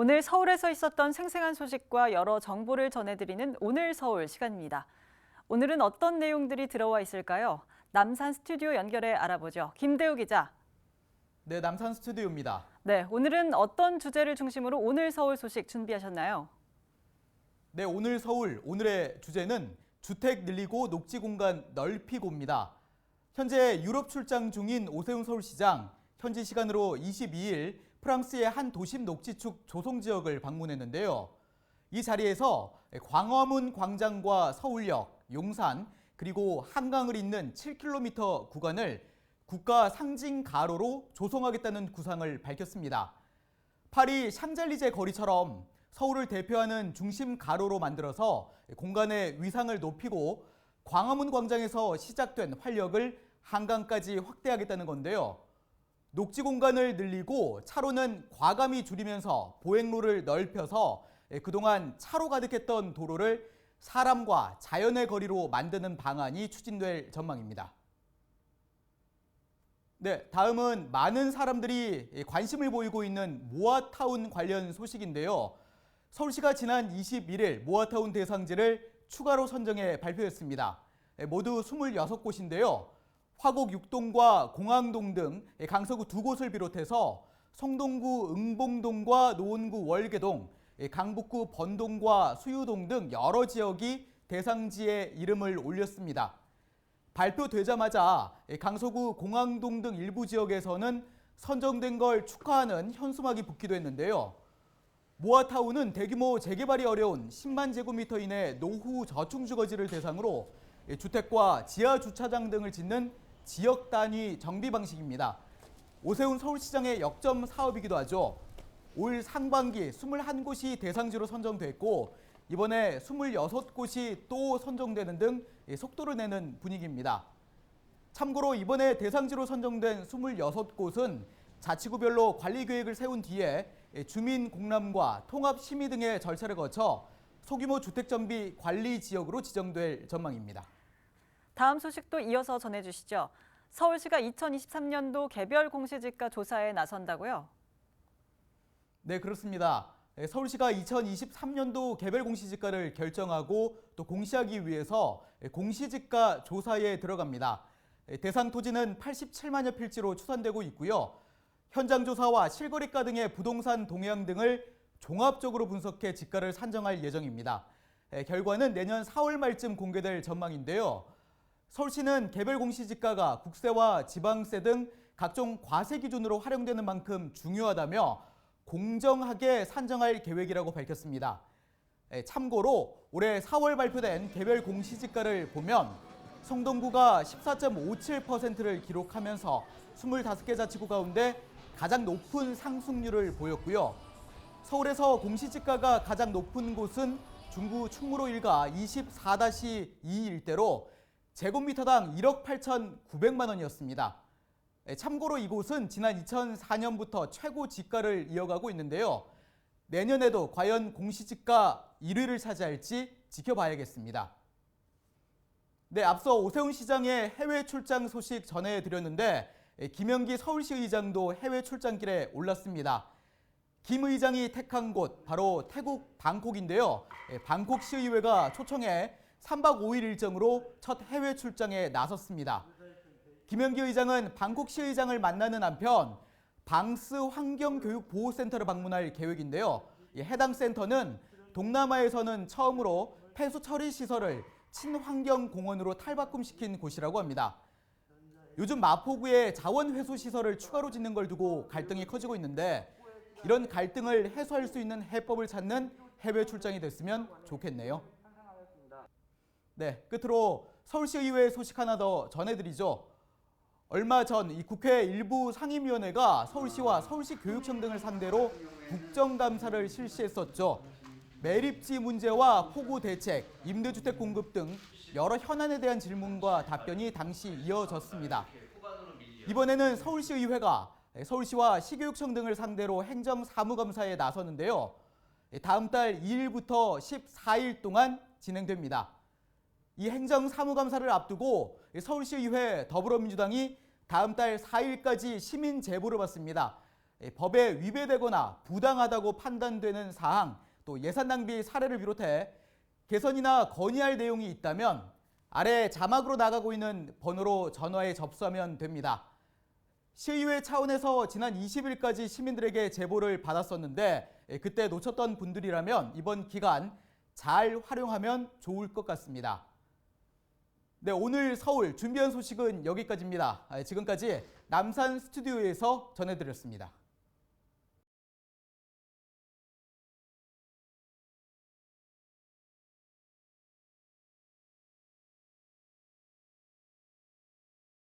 오늘 서울에서 있었던 생생한 소식과 여러 정보를 전해드리는 오늘 서울 시간입니다. 오늘은 어떤 내용들이 들어와 있을까요? 남산 스튜디오 연결해 알아보죠. 김대우 기자. 네, 남산 스튜디오입니다. 네, 오늘은 어떤 주제를 중심으로 오늘 서울 소식 준비하셨나요? 네, 오늘 서울, 오늘의 주제는 주택 늘리고 녹지 공간 넓히고입니다. 현재 유럽 출장 중인 오세훈 서울시장, 현지 시간으로 22일 프랑스의 한 도심 녹지축 조성 지역을 방문했는데요. 이 자리에서 광화문 광장과 서울역, 용산, 그리고 한강을 잇는 7km 구간을 국가 상징 가로로 조성하겠다는 구상을 밝혔습니다. 파리 샹젤리제 거리처럼 서울을 대표하는 중심 가로로 만들어서 공간의 위상을 높이고 광화문 광장에서 시작된 활력을 한강까지 확대하겠다는 건데요. 녹지 공간을 늘리고 차로는 과감히 줄이면서 보행로를 넓혀서 그동안 차로 가득했던 도로를 사람과 자연의 거리로 만드는 방안이 추진될 전망입니다. 네, 다음은 많은 사람들이 관심을 보이고 있는 모아타운 관련 소식인데요. 서울시가 지난 21일 모아타운 대상지를 추가로 선정해 발표했습니다. 모두 26곳인데요. 화곡 6동과 공항동 등 강서구 두 곳을 비롯해서 성동구 응봉동과 노원구 월계동, 강북구 번동과 수유동 등 여러 지역이 대상지에 이름을 올렸습니다. 발표되자마자 강서구 공항동 등 일부 지역에서는 선정된 걸 축하하는 현수막이 붙기도 했는데요. 모아타운은 대규모 재개발이 어려운 10만 제곱미터 이내 노후 저층주거지를 대상으로 주택과 지하주차장 등을 짓는 지역 단위 정비 방식입니다. 오세훈 서울시장의 역점 사업이기도 하죠. 올 상반기 21곳이 대상지로 선정됐고 이번에 26곳이 또 선정되는 등 속도를 내는 분위기입니다. 참고로 이번에 대상지로 선정된 26곳은 자치구별로 관리계획을 세운 뒤에 주민 공람과 통합 심의 등의 절차를 거쳐 소규모 주택정비 관리 지역으로 지정될 전망입니다. 다음 소식도 이어서 전해주시죠. 서울시가 2023년도 개별 공시지가 조사에 나선다고요? 네, 그렇습니다. 서울시가 2023년도 개별 공시지가를 결정하고 또 공시하기 위해서 공시지가 조사에 들어갑니다. 대상 토지는 87만여 필지로 추산되고 있고요. 현장 조사와 실거래가 등의 부동산 동향 등을 종합적으로 분석해 지가를 산정할 예정입니다. 결과는 내년 4월 말쯤 공개될 전망인데요. 서울시는 개별 공시지가가 국세와 지방세 등 각종 과세 기준으로 활용되는 만큼 중요하다며 공정하게 산정할 계획이라고 밝혔습니다. 참고로 올해 4월 발표된 개별 공시지가를 보면 성동구가 14.57%를 기록하면서 25개 자치구 가운데 가장 높은 상승률을 보였고요. 서울에서 공시지가가 가장 높은 곳은 중구 충무로 일가 24-2 일대로 제곱미터당 1억 8,900만 원이었습니다. 참고로 이곳은 지난 2004년부터 최고 지가를 이어가고 있는데요. 내년에도 과연 공시지가 1위를 차지할지 지켜봐야겠습니다. 네, 앞서 오세훈 시장의 해외 출장 소식 전해드렸는데 김영기 서울시 의장도 해외 출장길에 올랐습니다. 김 의장이 택한 곳 바로 태국 방콕인데요. 방콕 시의회가 초청해 3박 5일 일정으로 첫 해외 출장에 나섰습니다. 김영기 의장은 방콕 시의장을 만나는 한편 방스 환경교육보호센터를 방문할 계획인데요. 해당 센터는 동남아에서는 처음으로 폐수 처리 시설을 친환경공원으로 탈바꿈시킨 곳이라고 합니다. 요즘 마포구에 자원회수 시설을 추가로 짓는 걸 두고 갈등이 커지고 있는데 이런 갈등을 해소할 수 있는 해법을 찾는 해외 출장이 됐으면 좋겠네요. 네, 끝으로 서울시의회 소식 하나 더 전해드리죠. 얼마 전 이 국회 일부 상임위원회가 서울시와 서울시교육청 등을 상대로 국정감사를 실시했었죠. 매립지 문제와 폭우 대책, 임대주택 공급 등 여러 현안에 대한 질문과 답변이 당시 이어졌습니다. 이번에는 서울시의회가 서울시와 시교육청 등을 상대로 행정사무감사에 나서는데요. 다음 달 2일부터 14일 동안 진행됩니다. 이 행정사무감사를 앞두고 서울시의회 더불어민주당이 다음 달 4일까지 시민 제보를 받습니다. 법에 위배되거나 부당하다고 판단되는 사항, 또 예산 낭비 사례를 비롯해 개선이나 건의할 내용이 있다면 아래 자막으로 나가고 있는 번호로 전화해 접수하면 됩니다. 시의회 차원에서 지난 20일까지 시민들에게 제보를 받았었는데 그때 놓쳤던 분들이라면 이번 기간 잘 활용하면 좋을 것 같습니다. 네, 오늘 서울 준비한 소식은 여기까지입니다. 지금까지 남산 스튜디오에서 전해드렸습니다.